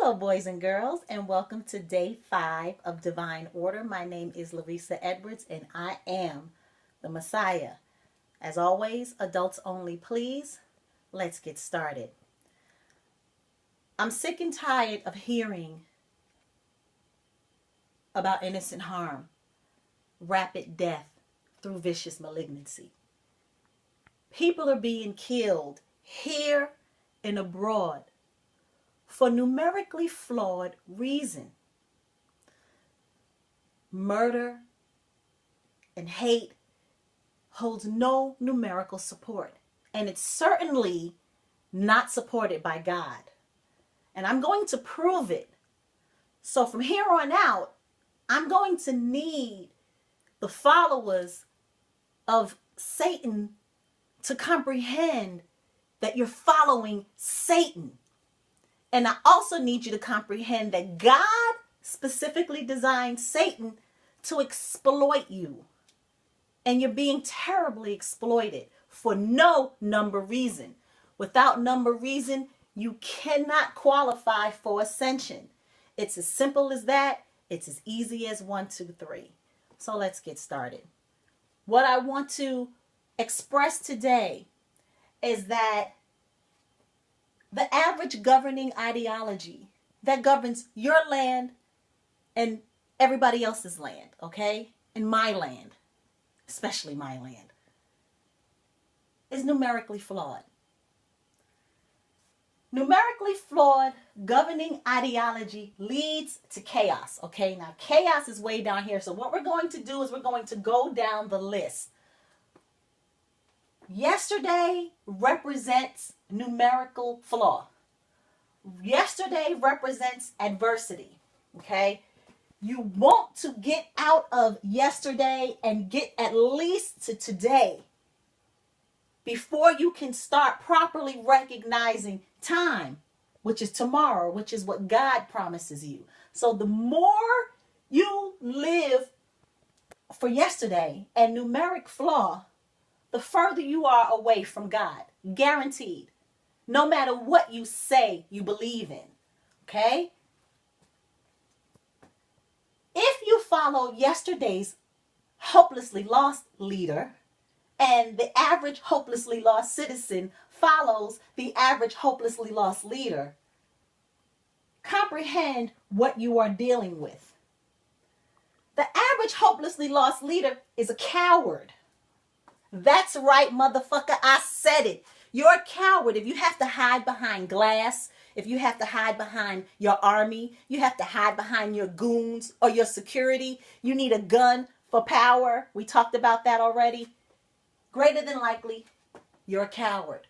Hello, boys and girls, and welcome to day 5 of Divine Order. My name is Resa Edwards, and I am the Messiah. As always, adults only, please. Let's get started. I'm sick and tired of hearing about innocent harm, rapid death through vicious malignancy. People are being killed here and abroad for numerically flawed reason. Murder and hate holds no numerical support, and it's certainly not supported by God. And I'm going to prove it. So from here on out, I'm going to need the followers of Satan to comprehend that you're following Satan. And I also need you to comprehend that God specifically designed Satan to exploit you. And you're being terribly exploited for no number reason. Without number reason, you cannot qualify for ascension. It's as simple as that. It's as easy as 1, 2, 3. So let's get started. What I want to express today is that the average governing ideology that governs your land and everybody else's land, okay? And my land, especially my land, is numerically flawed. Numerically flawed governing ideology leads to chaos, okay? Now, chaos is way down here. So what we're going to do is we're going to go down the list. Yesterday represents numerical flaw. Yesterday represents adversity, okay? You want to get out of yesterday and get at least to today before you can start properly recognizing time, which is tomorrow, which is what God promises you. So the more you live for yesterday and numeric flaw, the further you are away from God, guaranteed, no matter what you say you believe in, okay? If you follow yesterday's hopelessly lost leader and the average hopelessly lost citizen follows the average hopelessly lost leader, comprehend what you are dealing with. The average hopelessly lost leader is a coward. That's right, motherfucker. I said it. You're a coward. If you have to hide behind glass, if you have to hide behind your army, you have to hide behind your goons or your security, you need a gun for power. We talked about that already. Greater than likely, you're a coward.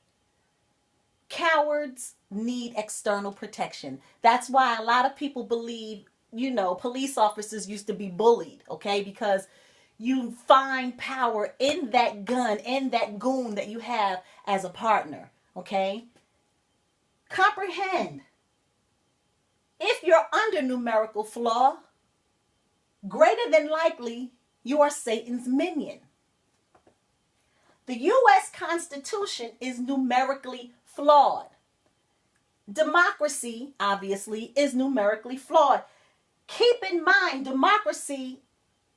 Cowards need external protection. That's why a lot of people believe, police officers used to be bullied, okay? Because you find power in that gun, in that goon that you have as a partner, okay? Comprehend. If you're under numerical flaw, greater than likely, you are Satan's minion. The U.S. Constitution is numerically flawed. Democracy, obviously, is numerically flawed. Keep in mind, democracy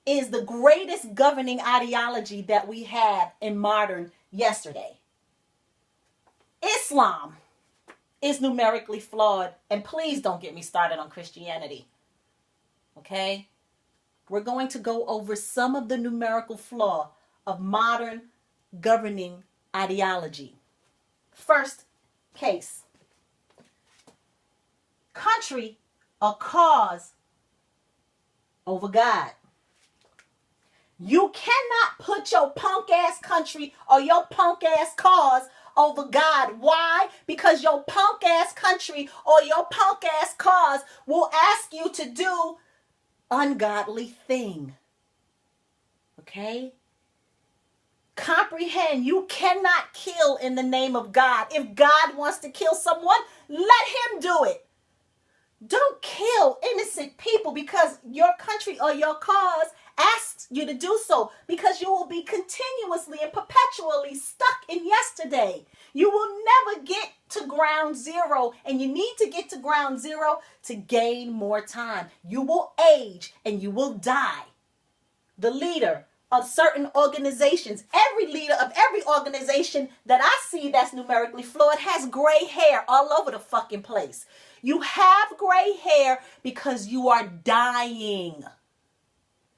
is the greatest governing ideology that we have in modern yesterday. Islam is numerically flawed. And please don't get me started on Christianity. Okay? We're going to go over some of the numerical flaw of modern governing ideology. First case. Country or cause over God. You cannot put your punk ass country or your punk ass cause over God. Why? Because your punk ass country or your punk ass cause will ask you to do ungodly thing. Okay? Comprehend, you cannot kill in the name of God. If God wants to kill someone, let him do it. Don't kill innocent people because your country or your cause asks you to do so, because you will be continuously and perpetually stuck in yesterday. You will never get to ground zero, and you need to get to ground zero to gain more time. You will age and you will die. The leader of certain organizations, every leader of every organization that I see that's numerically flawed has gray hair all over the fucking place. You have gray hair because you are dying.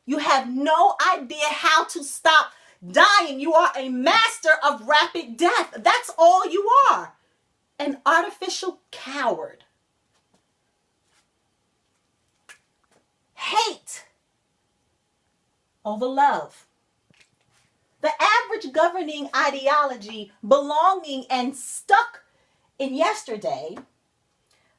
You have no idea how to stop dying. You are a master of rapid death. That's all you are. An artificial coward. Hate over love. The average governing ideology, belonging and stuck in yesterday,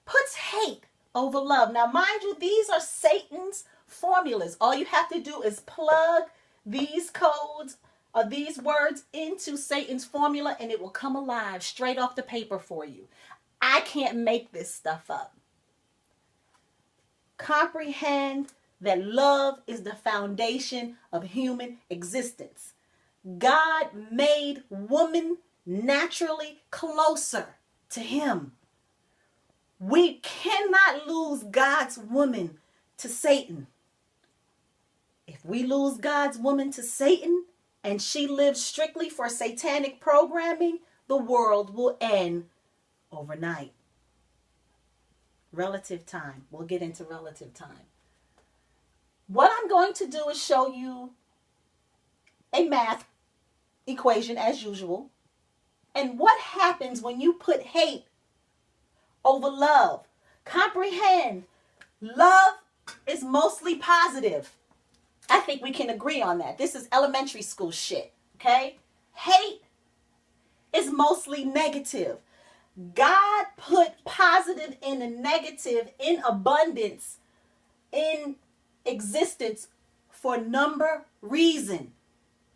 puts hate over love. Now, mind you, these are Satan's formulas. All you have to do is plug these codes or these words into Satan's formula and it will come alive straight off the paper for you. I can't make this stuff up. Comprehend that love is the foundation of human existence. God made woman naturally closer to him. We cannot lose God's woman to Satan. If we lose God's woman to Satan and she lives strictly for satanic programming, the world will end overnight. Relative time. We'll get into relative time. What I'm going to do is show you a math equation as usual. And what happens when you put hate over love. Comprehend. Love is mostly positive. I think we can agree on that. This is elementary school shit. Okay? Hate is mostly negative. God put positive and a negative in abundance in existence for number reason.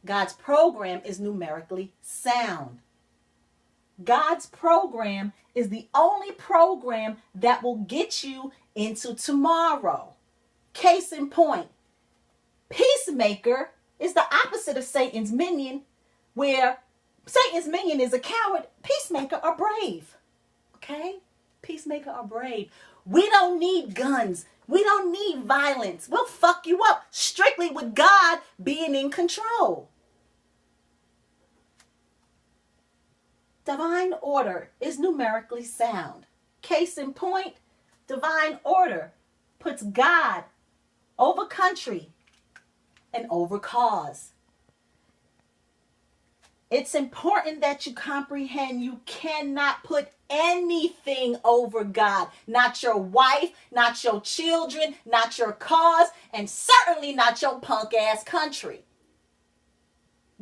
God's program is numerically sound. God's program is the only program that will get you into tomorrow. Case in point, peacemaker is the opposite of Satan's minion, where Satan's minion is a coward. Peacemaker are brave. Okay? Peacemaker are brave. We don't need guns. We don't need violence. We'll fuck you up strictly with God being in control. Divine order is numerically sound. Case in point, divine order puts God over country and over cause. It's important that you comprehend you cannot put anything over God. Not your wife, not your children, not your cause, and certainly not your punk ass country.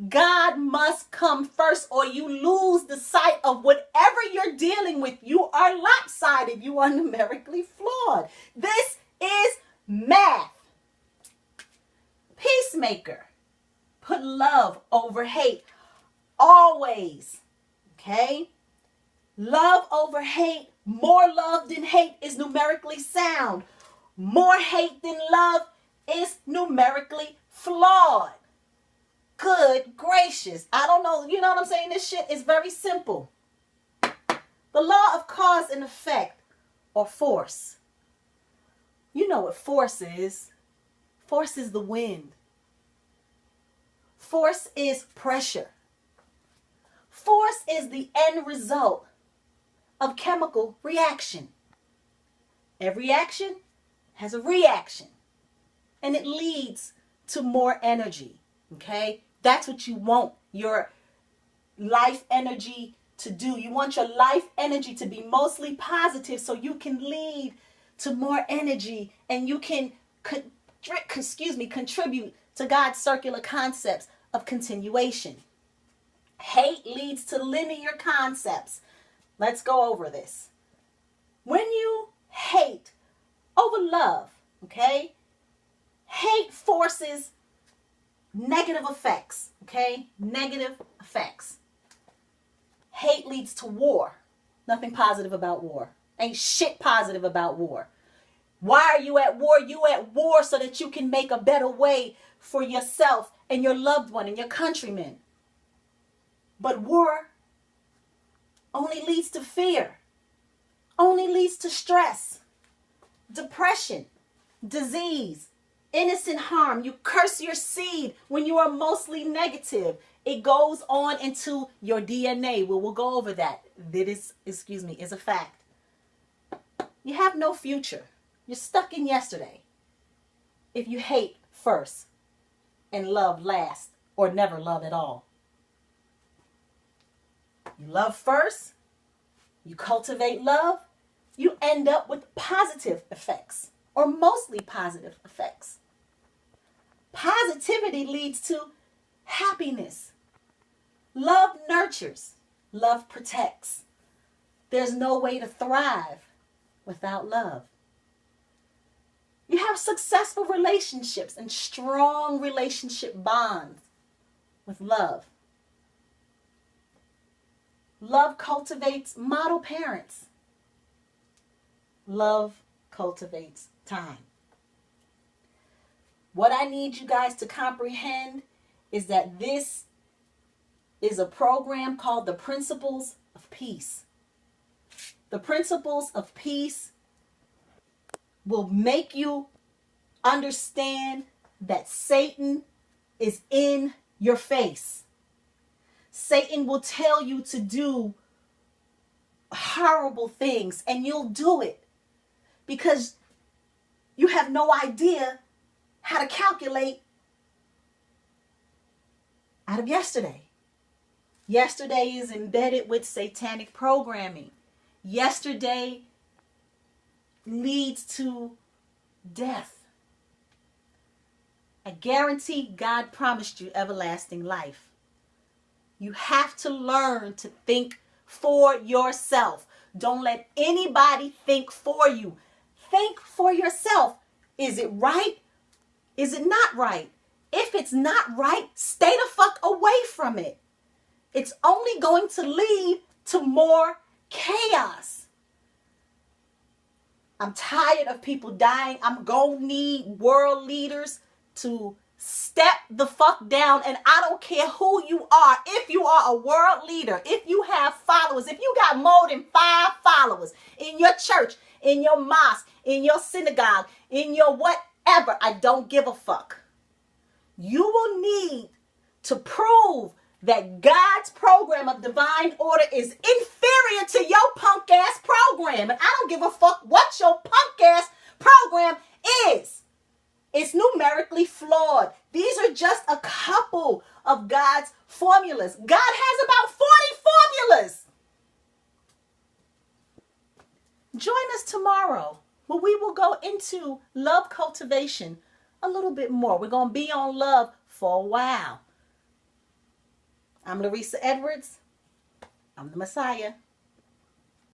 God must come first or you lose the sight of whatever you're dealing with. You are lopsided. You are numerically flawed. This is math. Peacemaker. Put love over hate. Always. Okay? Love over hate. More love than hate is numerically sound. More hate than love is numerically flawed. Good gracious. I don't know. You know what I'm saying? This shit is very simple. The law of cause and effect, or force. You know what force is. Force is the wind. Force is pressure. Force is the end result of chemical reaction. Every action has a reaction. And it leads to more energy. Okay? That's what you want your life energy to do. You want your life energy to be mostly positive so you can lead to more energy and you can contribute to God's circular concepts of continuation. Hate leads to linear concepts. Let's go over this. When you hate over love, okay? Hate forces negative effects, okay? Negative effects. Hate leads to war. Nothing positive about war. Ain't shit positive about war. Why are you at war? You at war so that you can make a better way for yourself and your loved one and your countrymen. But war only leads to fear, only leads to stress, depression, disease, innocent harm. You curse your seed when you are mostly negative. It goes on into your DNA. We'll go over that. This is a fact. You have no future. You're stuck in yesterday if you hate first and love last, or never love at all. You love first, you cultivate love, you end up with positive effects, or mostly positive effects. Positivity leads to happiness. Love nurtures, love protects. There's no way to thrive without love. You have successful relationships and strong relationship bonds with love. Love cultivates model parents. Love cultivates time. What I need you guys to comprehend is that this is a program called the Principles of Peace. The Principles of Peace will make you understand that Satan is in your face. Satan will tell you to do horrible things, and you'll do it because you have no idea how to calculate out of yesterday. Yesterday is embedded with satanic programming. Yesterday leads to death. I guarantee God promised you everlasting life. You have to learn to think for yourself. Don't let anybody think for you. Think for yourself. Is it right? Is it not right? If it's not right, stay the fuck away from it. It's only going to lead to more chaos. I'm tired of people dying. I'm going to need world leaders to step the fuck down. And I don't care who you are. If you are a world leader, if you have followers, if you got more than 5 followers in your church, in your mosque, in your synagogue, in your whatever, I don't give a fuck. You will need to prove that God's program of divine order is inferior to your punk ass program. And I don't give a fuck what your punk ass program is. It's numerically flawed. These are just a couple of God's formulas. God has about 40 formulas. Join us tomorrow where we will go into love cultivation a little bit more. We're going to be on love for a while. I'm Resa Edwards. I'm the Messiah.